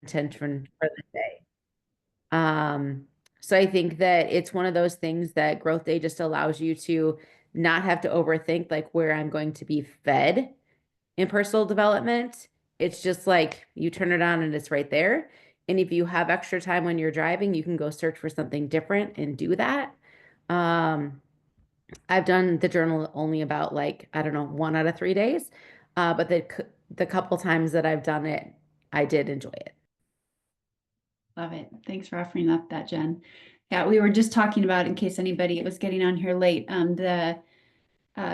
intention for the day. Um, so I think that it's one of those things that growth day just allows you to not have to overthink like where I'm going to be fed in personal development. It's just like you turn it on and it's right there. And if you have extra time when you're driving, you can go search for something different and do that. Um, I've done the journal only about like, I don't know, 1 out of 3 days. But the couple times that I've done it, I did enjoy it. Love it. Thanks for offering up that, Jen. Yeah, we were just talking about, in case anybody was getting on here late, the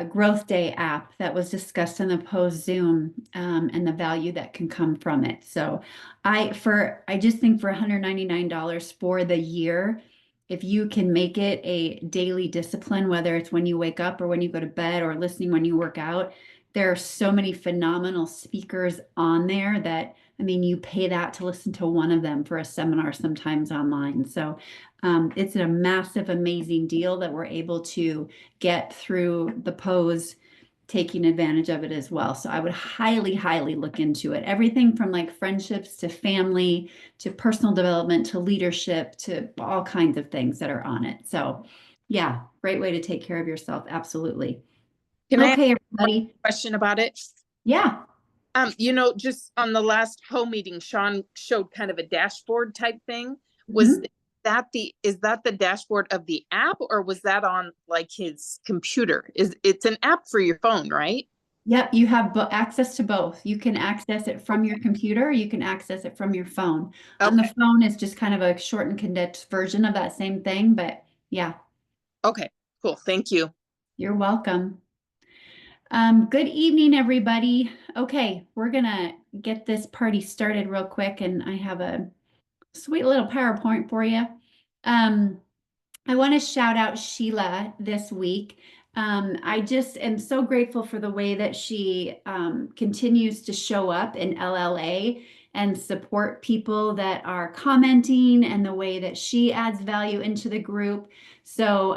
Growth Day app that was discussed in the post Zoom, and the value that can come from it. So I just think for $199 for the year, if you can make it a daily discipline, whether it's when you wake up or when you go to bed or listening when you work out, there are so many phenomenal speakers on there that, I mean, you pay that to listen to one of them for a seminar sometimes online. So it's a massive, amazing deal that we're able to get through the pose, taking advantage of it as well. So I would highly, highly look into it. Everything from like friendships to family to personal development to leadership to all kinds of things that are on it. So yeah, great way to take care of yourself. Absolutely. Can I ask Okay, one everybody. question about it? Yeah. Just on the last meeting, Sean showed kind of a dashboard type thing. Was Mhm. is that the dashboard of the app, or was that on like his computer? It's an app for your phone, right? Yep, you have access to both. You can access it from your computer, you can access it from your phone. On the Okay. phone, it's just kind of a short and condensed version of that same thing, but yeah, Okay. Cool. Thank you. you're welcome. Good evening, everybody. Okay, we're gonna get this party started real quick, and I have a sweet little PowerPoint for you. Um, I want to shout out Sheila this week. I just am so grateful for the way that she continues to show up in LLA and support people that are commenting and the way that she adds value into the group. So,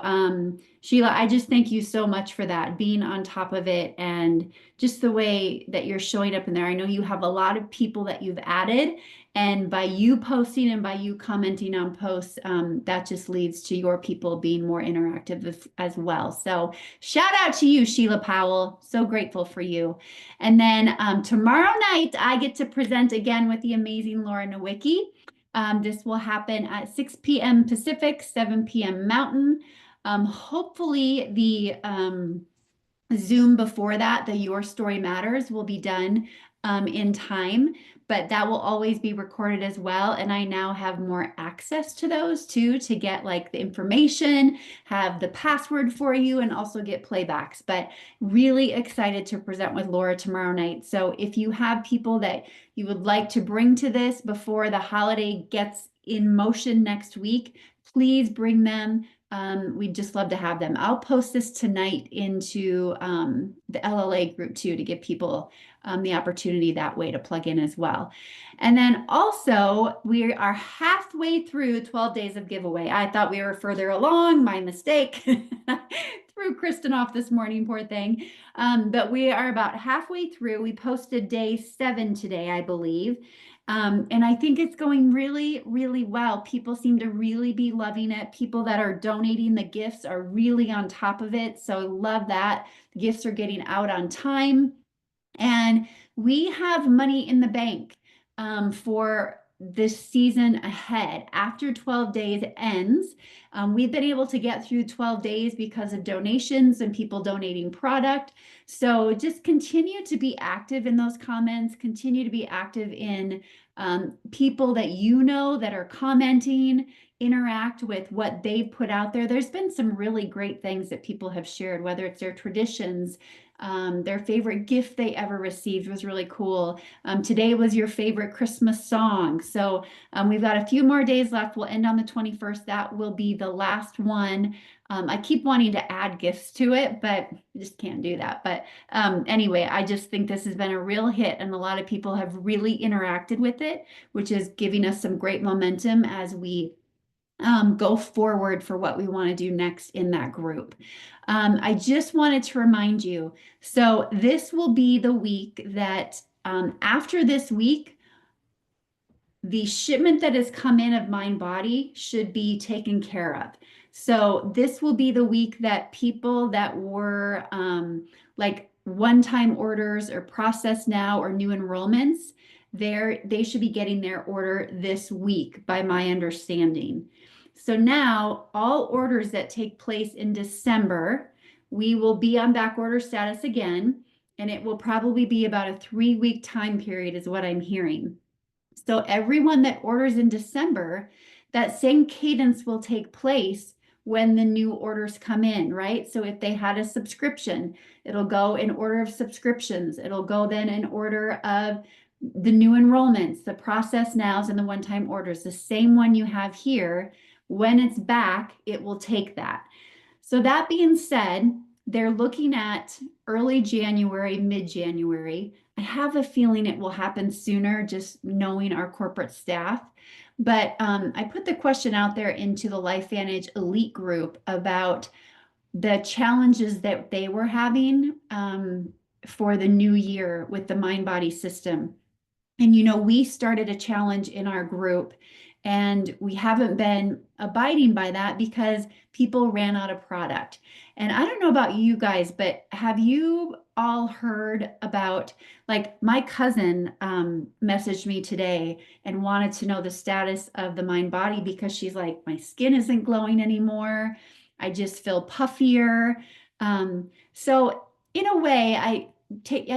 Sheila, I just thank you so much for that, being on top of it and just the way that you're showing up in there. I know you have a lot of people that you've added, and by you posting and by you commenting on posts, that just leads to your people being more interactive as well. So shout out to you, Sheila Powell. So grateful for you. And then tomorrow night, I get to present again with the amazing Laura Nowicki. This will happen at 6 p.m. Pacific, 7 p.m. Mountain. Hopefully the Zoom before that, the Your Story Matters, will be done in time, but that will always be recorded as well. And I now have more access to those too, to get like the information, have the password for you, and also get playbacks. But really excited to present with Laura tomorrow night. So if you have people that you would like to bring to this before the holiday gets in motion next week, please bring them. We'd just love to have them. I'll post this tonight into the LLA group too, to give people the opportunity that way to plug in as well. And then also, we are halfway through 12 days of giveaway. I thought we were further along, my mistake. Threw Kristen off this morning, poor thing. But we are about halfway through. We posted day 7 today, I believe. And I think it's going really, really well. People seem to really be loving it. People that are donating the gifts are really on top of it. So I love that. The gifts are getting out on time. And we have money in the bank for this season ahead. After 12 days ends, we've been able to get through 12 days because of donations and people donating product. So just continue to be active in those comments, continue to be active in people that you know that are commenting, interact with what they've put out there. There's been some really great things that people have shared, whether it's their traditions, their favorite gift they ever received was really cool. Today was your favorite Christmas song. So we've got a few more days left. We'll end on the 21st. That will be the last one. I keep wanting to add gifts to it, but I just can't do that. But anyway, I just think this has been a real hit, and a lot of people have really interacted with it, which is giving us some great momentum as we go forward for what we want to do next in that group. I just wanted to remind you, so this will be the week that after this week, the shipment that has come in of MindBody should be taken care of. So this will be the week that people that were like one-time orders or process now or new enrollments, they should be getting their order this week by my understanding. So now all orders that take place in December, we will be on back order status again, and it will probably be about a 3-week time period is what I'm hearing. So everyone that orders in December, that same cadence will take place when the new orders come in, right? So if they had a subscription, it'll go in order of subscriptions. It'll go then in order of the new enrollments, the process nows, and the one-time orders. The same one you have here, when it's back, it will take that. So that being said, they're looking at early January, mid-January. I have a feeling it will happen sooner, just knowing our corporate staff. But I put the question out there into the LifeVantage Elite group about the challenges that they were having for the new year with the MindBody system. And, you know, we started a challenge in our group and we haven't been abiding by that because people ran out of product. And I don't know about you guys, but have you all heard about, like, my cousin messaged me today and wanted to know the status of the MindBody because she's like, my skin isn't glowing anymore. I just feel puffier. So in a way, I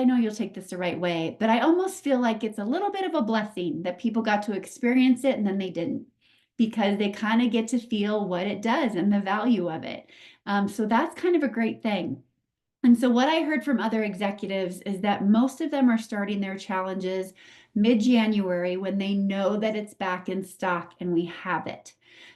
know you'll take this the right way, but I almost feel like it's a little bit of a blessing that people got to experience it and then they didn't, because they kind of get to feel what it does and the value of it. So that's kind of a great thing. And so what I heard from other executives is that most of them are starting their challenges mid-January when they know that it's back in stock and we have it.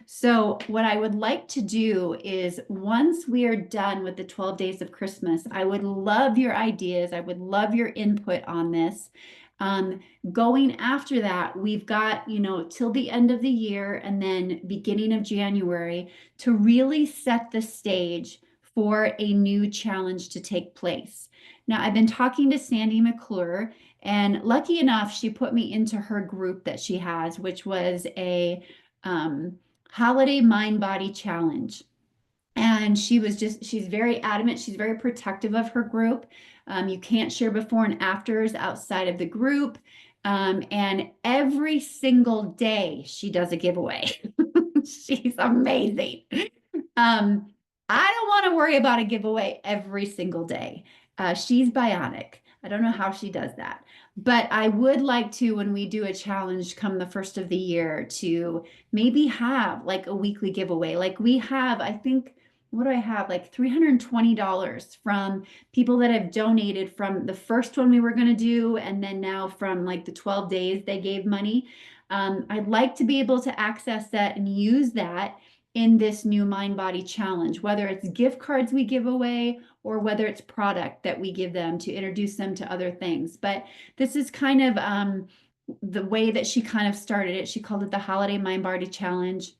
So what I would like to do is, once we are done with the 12 days of Christmas, I would love your ideas. I would love your input on this. Going after that, we've got, you know, till the end of the year and then beginning of January to really set the stage for a new challenge to take place. Now, I've been talking to Sandy McClure, and lucky enough, she put me into her group that she has, which was a holiday MindBody challenge. And she's very adamant. She's very protective of her group. You can't share before and afters outside of the group. And every single day she does a giveaway. She's amazing. I don't want to worry about a giveaway every single day. She's bionic. I don't know how she does that. But I would like to, when we do a challenge come the first of the year, to maybe have like a weekly giveaway. Like we have, I think, what do I have? Like $320 from people that have donated from the first one we were going to do. And then now from like the 12 days they gave money. I'd like to be able to access that and use that in this new MindBody challenge, whether it's gift cards we give away or whether it's product that we give them to introduce them to other things. But this is kind of the way that she kind of started it. She called it the Holiday MindBody Challenge.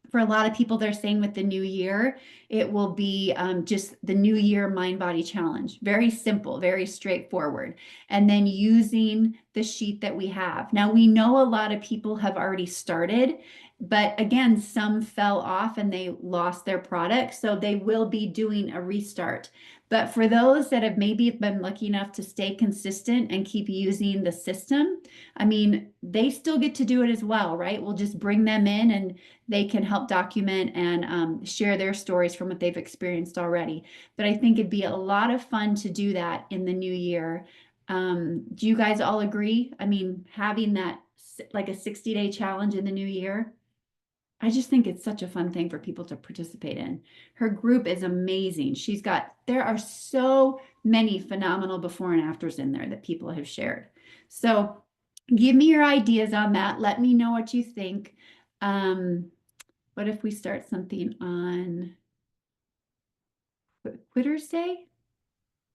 For a lot of people, they're saying with the new year, it will be just the New Year MindBody Challenge. Very simple, very straightforward. And then using the sheet that we have. Now, we know a lot of people have already started, but again, some fell off and they lost their product. So they will be doing a restart. But for those that have maybe been lucky enough to stay consistent and keep using the system, I mean, they still get to do it as well, right? We'll just bring them in and they can help document and share their stories from what they've experienced already. But I think it'd be a lot of fun to do that in the new year. Do you guys all agree? I mean, having that like a 60-day challenge in the new year, I just think it's such a fun thing for people to participate in. Her group is amazing. There are so many phenomenal before and afters in there that people have shared. So give me your ideas on that. Let me know what you think. What if we start something on Quitter's Day?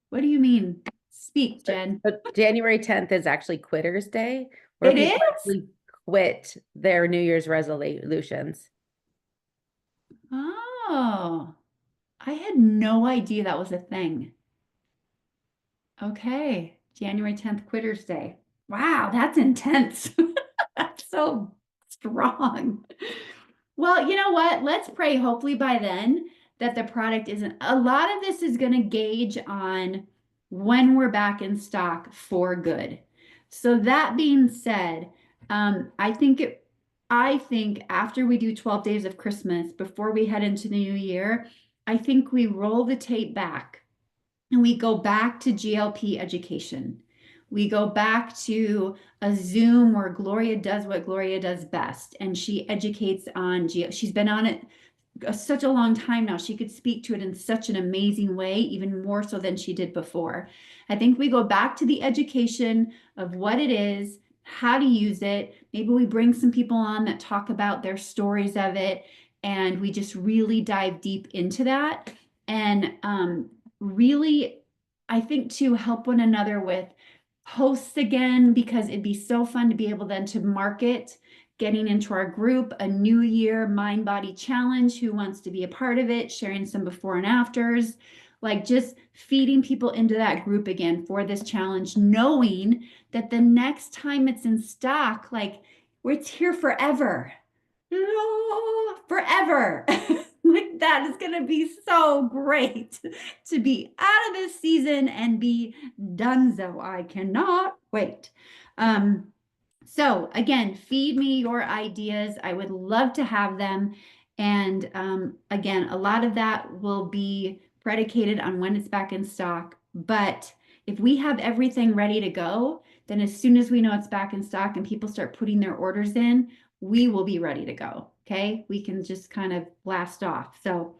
What do you mean? Speak, Jen. But January 10th is actually Quitters Day, where It people is? actually quit their New Year's resolutions. Oh, I had no idea that was a thing. Okay, January 10th, Quitter's Day. Wow, that's intense. That's so strong. Well, you know what? Let's pray. Hopefully by then that the product isn't, a lot of this is going to gauge on when we're back in stock for good. So that being said, I think after we do 12 days of Christmas, before we head into the new year, I think we roll the tape back and we go back to GLP education. We go back to a Zoom where Gloria does what Gloria does best, and she educates on she's been on it such a long time now. She could speak to it in such an amazing way, even more so than she did before. I think we go back to the education of what it is, how to use it. Maybe we bring some people on that talk about their stories of it, and we just really dive deep into that. And really, I think to help one another with hosts again, because it'd be so fun to be able then to market getting into our group a new year mind body challenge. Who wants to be a part of it? Sharing some before and afters, like just feeding people into that group again for this challenge, knowing that the next time it's in stock, like it's here forever. Forever. Like that is going to be so great to be out of this season and be donezo. I cannot wait. So again, feed me your ideas. I would love to have them. And again, a lot of that will be predicated on when it's back in stock. But if we have everything ready to go, then as soon as we know it's back in stock and people start putting their orders in, we will be ready to go. Okay. We can just kind of blast off. So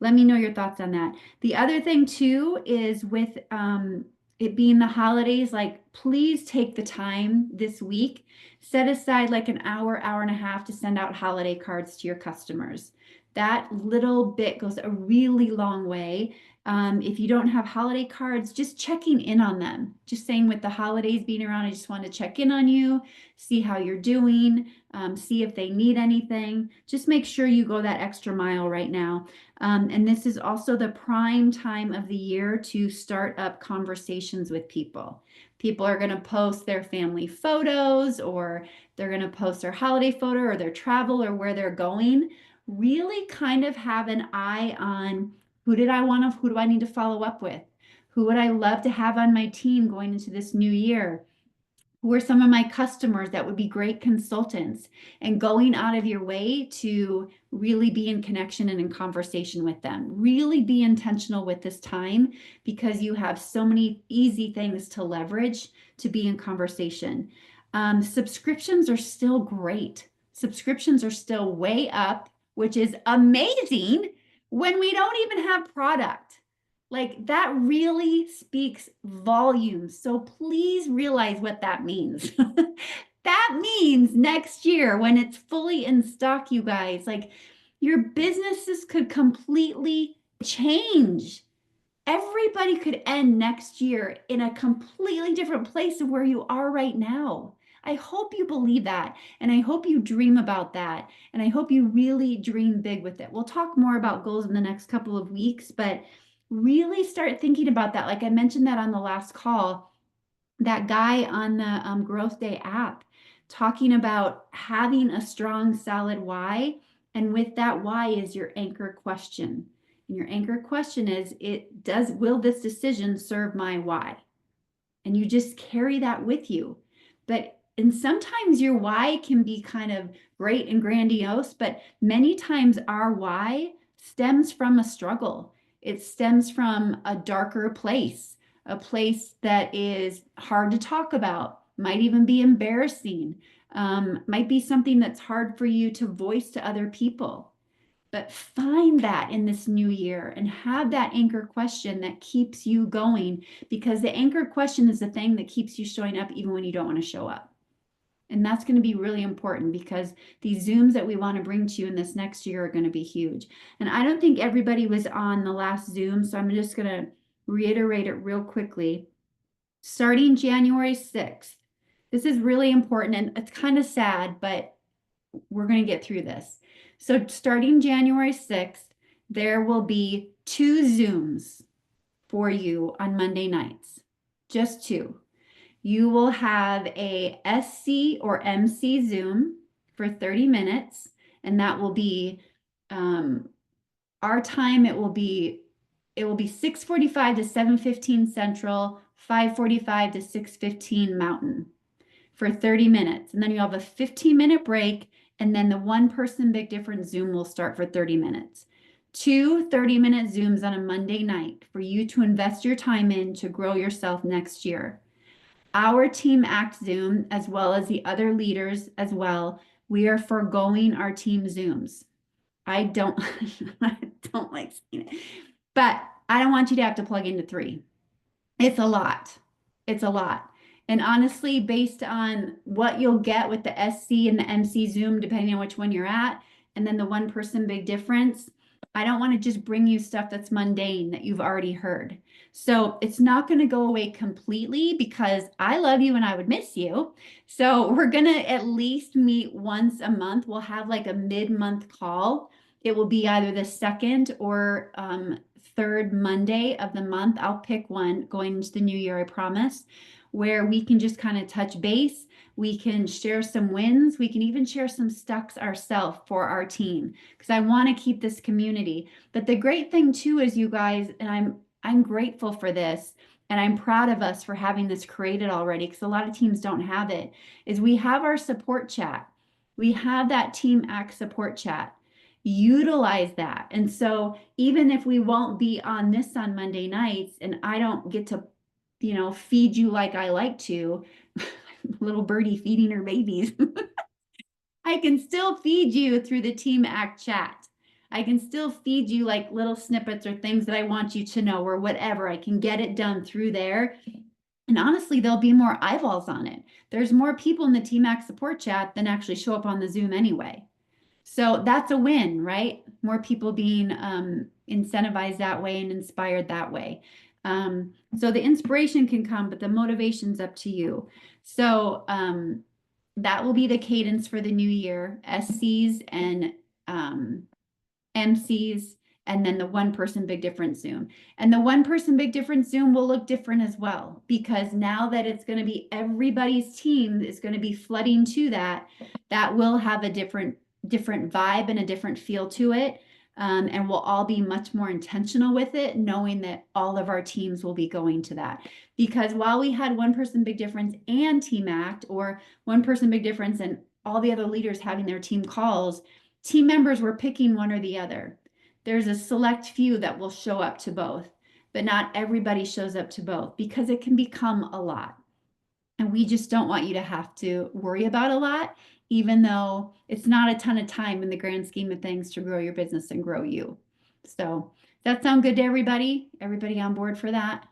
let me know your thoughts on that. The other thing too is with it being the holidays, like please take the time this week, set aside like an hour, hour and a half to send out holiday cards to your customers. That little bit goes a really long way. If you don't have holiday cards, just checking in on them. Just saying with the holidays being around, I just want to check in on you, see how you're doing, see if they need anything. Just make sure you go that extra mile right now. And this is also the prime time of the year to start up conversations with people. People are going to post their family photos, or they're going to post their holiday photo or their travel or where they're going. Really kind of have an eye on who do I need to follow up with? Who would I love to have on my team going into this new year? Who are some of my customers that would be great consultants? And going out of your way to really be in connection and in conversation with them. Really be intentional with this time, because you have so many easy things to leverage to be in conversation. Subscriptions are still great. Subscriptions are still way up, which is amazing when we don't even have product. Like that really speaks volumes. So please realize what that means. That means next year when it's fully in stock, you guys, like your businesses could completely change. Everybody could end next year in a completely different place than where you are right now. I hope you believe that. And I hope you dream about that. And I hope you really dream big with it. We'll talk more about goals in the next couple of weeks, but really start thinking about that. Like I mentioned that on the last call, that guy on the Growth Day app talking about having a strong, solid why. And with that why is your anchor question. And your anchor question is, will this decision serve my why? And you just carry that with you. And sometimes your why can be kind of great and grandiose, but many times our why stems from a struggle. It stems from a darker place, a place that is hard to talk about, might even be embarrassing, might be something that's hard for you to voice to other people. But find that in this new year and have that anchor question that keeps you going, because the anchor question is the thing that keeps you showing up even when you don't want to show up. And that's going to be really important, because these Zooms that we want to bring to you in this next year are going to be huge. And I don't think everybody was on the last Zoom, so I'm just going to reiterate it real quickly. Starting January 6th, this is really important, and it's kind of sad, but we're going to get through this. So starting January 6th, there will be 2 Zooms for you on Monday nights, just 2. you will have a SC or MC Zoom for 30 minutes, and that will be our time. It will be 6:45 to 7:15 Central, 5:45 to 6:15 Mountain for 30 minutes. And then you have a 15-minute break, and then the one person big difference Zoom will start for 30 minutes. 2 30-minute Zooms on a Monday night for you to invest your time in to grow yourself next year. Our Team Act Zoom, as well as the other leaders as well, we are foregoing our team Zooms. I don't, I don't like seeing it, but I don't want you to have to plug into 3. It's a lot. It's a lot. And honestly, based on what you'll get with the SC and the MC Zoom, depending on which one you're at, and then the one person big difference, I don't want to just bring you stuff that's mundane that you've already heard. So it's not going to go away completely because I love you and I would miss you. So we're going to at least meet once a month. We'll have like a mid-month call. It will be either the second or third Monday of the month. I'll pick one going into the new year, I promise, where we can just kind of touch base. We can share some wins. We can even share some stucks ourselves for our team because I want to keep this community. But the great thing too is, you guys, and I'm grateful for this, and I'm proud of us for having this created already because a lot of teams don't have it, is we have our support chat. We have that Team Act support chat. Utilize that. And so even if we won't be on this on Monday nights and I don't get to, feed you like I like to, little birdie feeding her babies, I can still feed you through the Team Act chat. I can still feed you like little snippets or things that I want you to know or whatever. I can get it done through there. And honestly, there'll be more eyeballs on it. There's more people in the Team Act support chat than actually show up on the Zoom anyway. So that's a win, right? More people being incentivized that way and inspired that way. So the inspiration can come, but the motivation's up to you. So that will be the cadence for the new year, SCs and MCs, and then the one person big difference Zoom. And the one person big difference Zoom will look different as well, because now that it's going to be everybody's team is going to be flooding to that will have a different vibe and a different feel to it. And we'll all be much more intentional with it, knowing that all of our teams will be going to that. Because while we had one person big difference and Team Act, or one person big difference and all the other leaders having their team calls, team members were picking one or the other. There's a select few that will show up to both, but not everybody shows up to both because it can become a lot. And we just don't want you to have to worry about a lot, even though it's not a ton of time in the grand scheme of things to grow your business and grow you. So does that sound good to everybody? Everybody on board for that?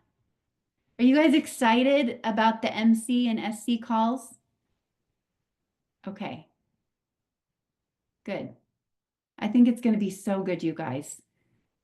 Are you guys excited about the MC and SC calls? Okay. Good. I think it's going to be so good, you guys.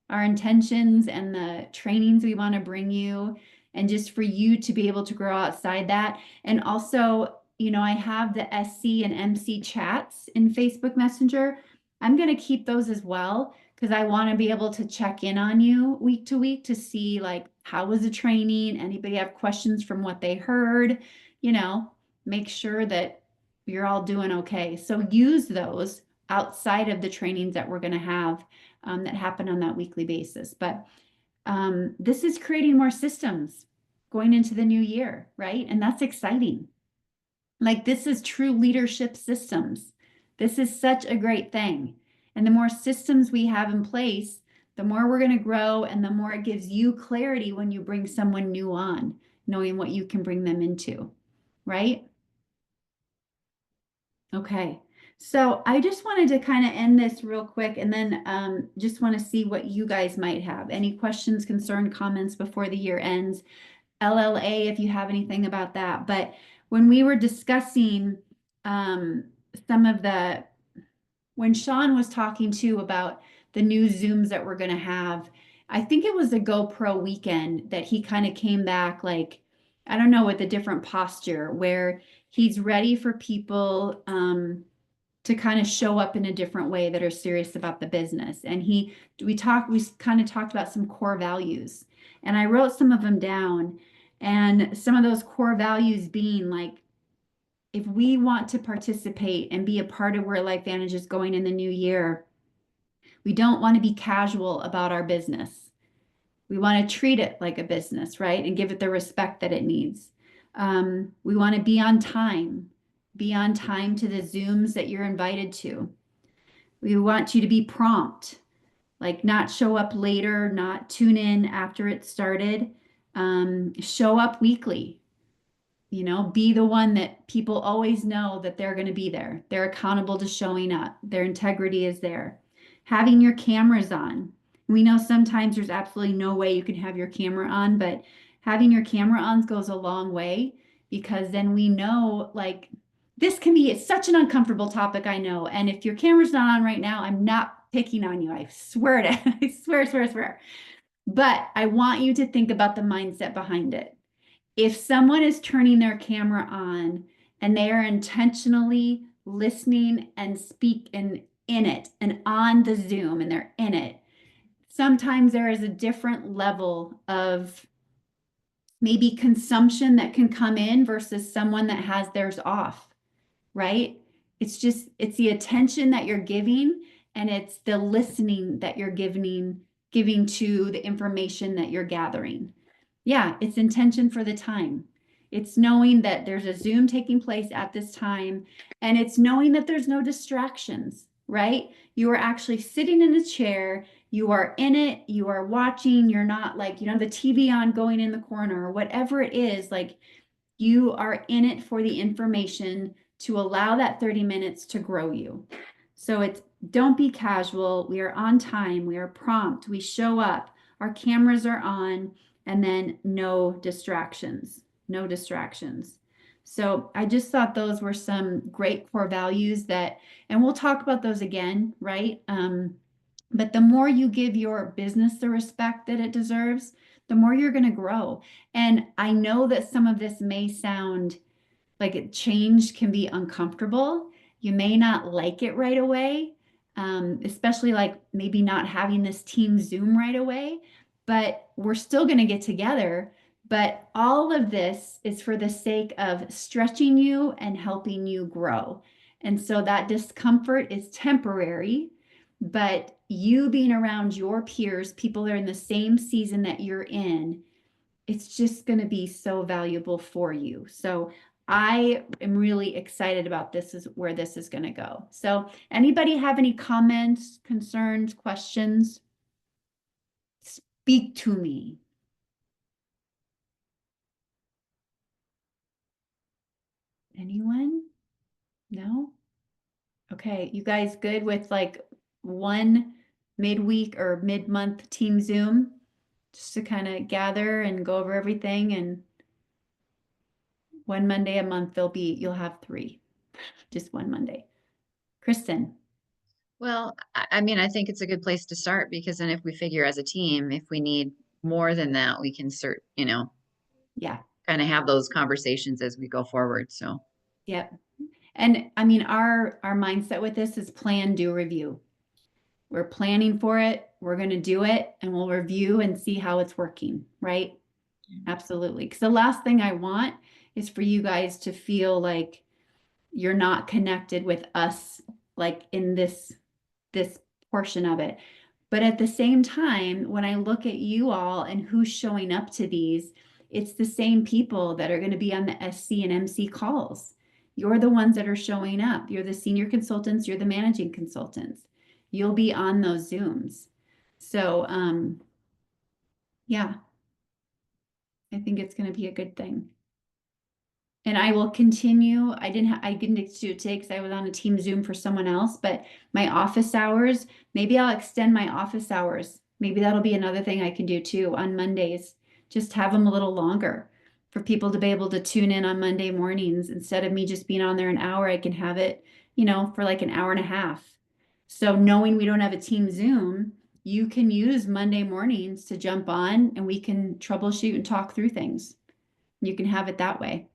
Our intentions and the trainings we want to bring you, and just for you to be able to grow outside that. And also, I have the SC and MC chats in Facebook Messenger. I'm going to keep those as well because I want to be able to check in on you week to week to see like, how was the training? Anybody have questions from what they heard? Make sure that you're all doing okay. So use those outside of the trainings that we're going to have that happen on that weekly basis. But this is creating more systems going into the new year, right? And that's exciting. Like, this is true leadership systems. This is such a great thing. And the more systems we have in place, the more we're going to grow, and the more it gives you clarity when you bring someone new on, knowing what you can bring them into, right? Okay. So I just wanted to kind of end this real quick, and then just want to see what you guys might have. Any questions, concern, comments before the year ends? LLA, if you have anything about that. But when we were discussing when Sean was talking too about the new Zooms that we're going to have, I think it was the GoPro weekend that he kind of came back like, I don't know, with a different posture where he's ready for people to kind of show up in a different way that are serious about the business. And we kind of talked about some core values, and I wrote some of them down. And some of those core values being like, if we want to participate and be a part of where LifeVantage is going in the new year, we don't want to be casual about our business. We want to treat it like a business, right? And give it the respect that it needs. We want to be on time to the Zooms that you're invited to. We want you to be prompt, like not show up later, not tune in after it started. Show up weekly. Be the one that people always know that they're going to be there. They're accountable to showing up. Their integrity is there. Having your cameras on. We know sometimes there's absolutely no way you can have your camera on, but having your camera on goes a long way, because then we know, like, it's such an uncomfortable topic, I know. And if your camera's not on right now, I'm not picking on you. I swear to, I swear. But I want you to think about the mindset behind it. If someone is turning their camera on and they are intentionally listening and speak in it and on the Zoom and they're in it, sometimes there is a different level of maybe consumption that can come in versus someone that has theirs off, right? It's the attention that you're giving, and it's the listening that you're giving to the information that you're gathering. Yeah, it's intention for the time. It's knowing that there's a Zoom taking place at this time, and it's knowing that there's no distractions, right? You are actually sitting in a chair, you are in it, you are watching, you're not like, the TV on going in the corner or whatever it is, like you are in it for the information to allow that 30 minutes to grow you. So don't be casual. We are on time. We are prompt. We show up. Our cameras are on, and then no distractions. No distractions. So I just thought those were some great core values and we'll talk about those again, right? But the more you give your business the respect that it deserves, the more you're going to grow. And I know that some of this may sound like change can be uncomfortable. You may not like it right away, especially like maybe not having this team Zoom right away, but we're still going to get together. But all of this is for the sake of stretching you and helping you grow. And so that discomfort is temporary, but you being around your peers, people that are in the same season that you're in, it's just going to be so valuable for you. So I am really excited about where this is going to go. So anybody have any comments, concerns, questions? Speak to me. Anyone? No? Okay, you guys good with like one midweek or mid-month team Zoom? Just to kind of gather and go over everything, and one Monday a month you'll have 3. Just one Monday. Kristen. Well, I mean, I think it's a good place to start, because then if we figure as a team, if we need more than that, we can Yeah. kind of have those conversations as we go forward. So, Yep. And I mean, our mindset with this is plan, do, review. We're planning for it. We're going to do it, and we'll review and see how it's working, right? Absolutely. Because the last thing I want is for you guys to feel like you're not connected with us, like in this portion of it. But at the same time, when I look at you all and who's showing up to these, it's the same people that are going to be on the SC and MC calls. You're the ones that are showing up. You're the senior consultants. You're the managing consultants. You'll be on those Zooms. So, yeah, I think it's going to be a good thing. And I will continue. I didn't get to do it today because I was on a team Zoom for someone else, but my office hours, maybe I'll extend my office hours. Maybe that'll be another thing I can do too on Mondays. Just have them a little longer for people to be able to tune in on Monday mornings. Instead of me just being on there an hour, I can have it, for like an hour and a half. So knowing we don't have a team Zoom, you can use Monday mornings to jump on and we can troubleshoot and talk through things. You can have it that way.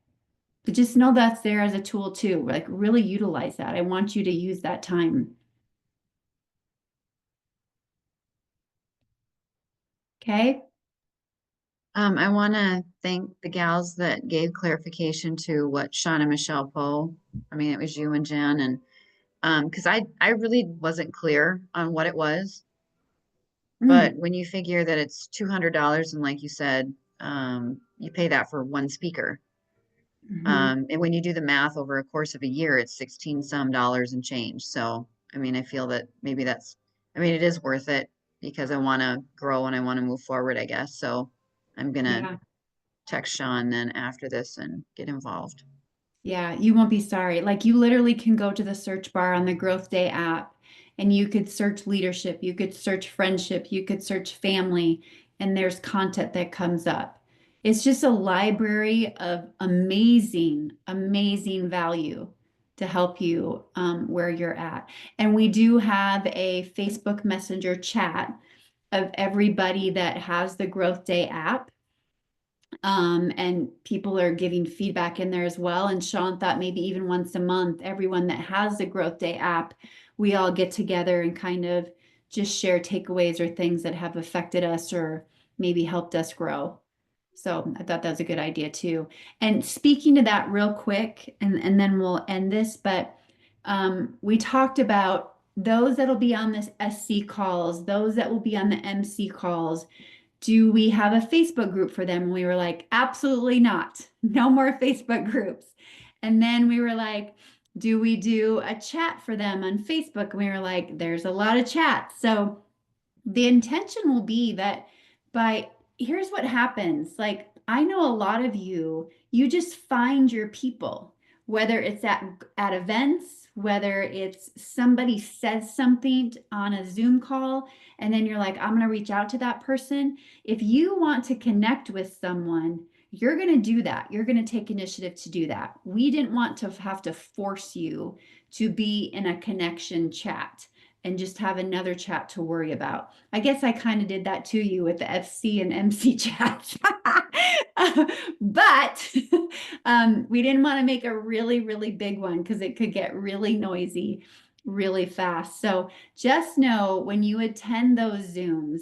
But just know that's there as a tool too. Like really utilize that. I want you to use that time. Okay. I want to thank the gals that gave clarification to what Sean and Michelle Poe. I mean, it was you and Jen, and because I really wasn't clear on what it was. But when you figure that it's $200, and like you said, you pay that for one speaker. Mhm. And when you do the math over a course of a year, it's 16 some dollars and change. So, I mean, I feel that maybe I mean, it is worth it because I want to grow and I want to move forward, I guess. So I'm gonna Yeah. text Sean then after this and get involved. Yeah, you won't be sorry. Like you literally can go to the search bar on the Growth Day app and you could search leadership, you could search friendship, you could search family, and there's content that comes up. It's just a library of amazing, amazing value to help you where you're at. And we do have a Facebook Messenger chat of everybody that has the Growth Day app. And people are giving feedback in there as well. And Sean thought maybe even once a month, everyone that has the Growth Day app, we all get together and kind of just share takeaways or things that have affected us or maybe helped us grow. So I thought that was a good idea too. And speaking to that real quick, and then we'll end this, but we talked about those that'll be on this SC calls, those that will be on the MC calls. Do we have a Facebook group for them? And we were like, absolutely not. No more Facebook groups. And then we were like, do we do a chat for them on Facebook? And we were like, there's a lot of chats. So the intention will be that here's what happens. Like, I know a lot of you just find your people, whether it's at events, whether it's somebody says something on a Zoom call, and then you're like, I'm going to reach out to that person. If you want to connect with someone, you're going to do that. You're going to take initiative to do that. We didn't want to have to force you to be in a connection chat and just have another chat to worry about. I guess I kind of did that to you with the FC and MC chats. But we didn't want to make a really, really big one because it could get really noisy really fast. So just know when you attend those Zooms,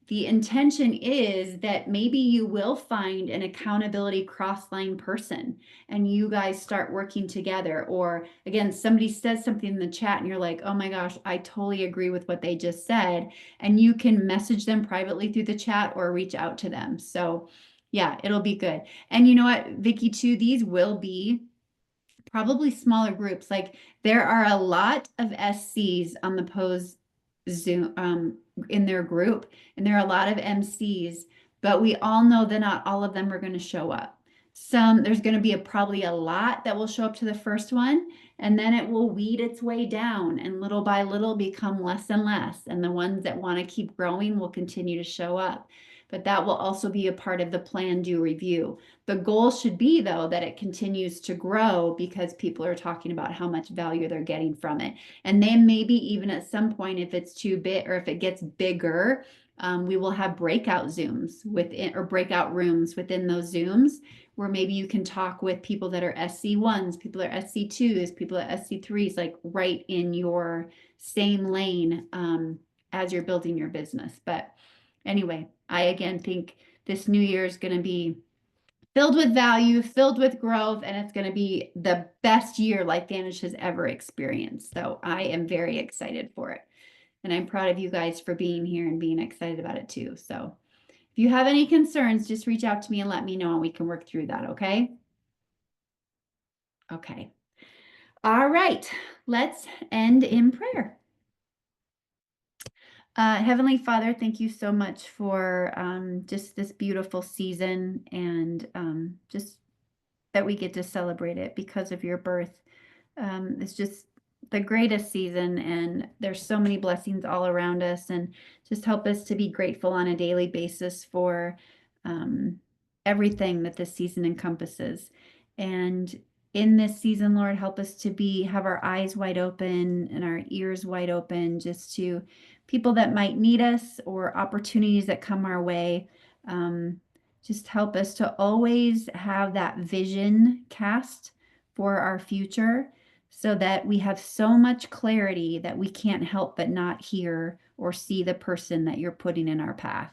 the intention is that maybe you will find an accountability cross-line person and you guys start working together. Or again, somebody says something in the chat and you're like, oh my gosh, I totally agree with what they just said. And you can message them privately through the chat or reach out to them. So yeah, it'll be good. And you know what, Vicky, too, these will be probably smaller groups. Like there are a lot of SCs on the Pose Zoom in their group, and there are a lot of MCs, but we all know that not all of them are going to show up. There's going to be probably a lot that will show up to the first one, and then it will weed its way down and little by little become less and less. And the ones that want to keep growing will continue to show up. But that will also be a part of the plan, do, review. The goal should be, though, that it continues to grow because people are talking about how much value they're getting from it. And then maybe even at some point, if it's too big or if it gets bigger, we will have breakout Zooms within or breakout rooms within those Zooms where maybe you can talk with people that are SC1s, people that are SC2s, people that are SC3s, like right in your same lane as you're building your business. But anyway, I again think this new year is going to be filled with value, filled with growth, and it's going to be the best year LifeVantage has ever experienced. So I am very excited for it. And I'm proud of you guys for being here and being excited about it too. So if you have any concerns, just reach out to me and let me know and we can work through that, okay? Okay. All right, let's end in prayer. Heavenly Father, thank you so much for just this beautiful season and just that we get to celebrate it because of your birth. It's just the greatest season, and there's so many blessings all around us, and just help us to be grateful on a daily basis for everything that this season encompasses. And in this season, Lord, help us to have our eyes wide open and our ears wide open just to people that might need us or opportunities that come our way. Just help us to always have that vision cast for our future so that we have so much clarity that we can't help but not hear or see the person that you're putting in our path.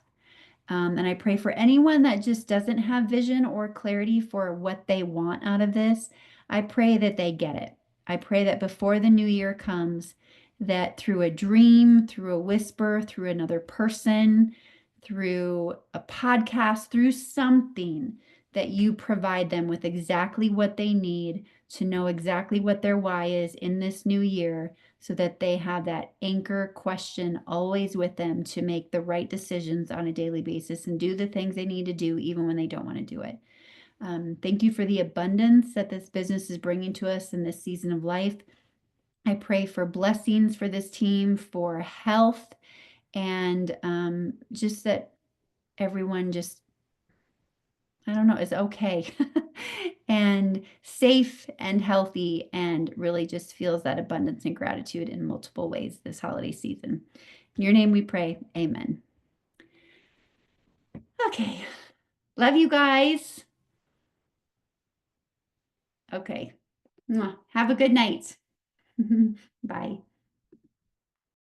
And I pray for anyone that just doesn't have vision or clarity for what they want out of this. I pray that they get it. I pray that before the new year comes, that through a dream, through a whisper, through another person, through a podcast, through something, that you provide them with exactly what they need to know exactly what their why is in this new year, so that they have that anchor question always with them to make the right decisions on a daily basis and do the things they need to do even when they don't want to do it. Thank you for the abundance that this business is bringing to us in this season of life. I pray for blessings for this team, for health, and just that everyone just, I don't know, is okay and safe and healthy and really just feels that abundance and gratitude in multiple ways this holiday season. In your name we pray. Amen. Okay. Love you guys. Okay. Mwah. Have a good night. Bye.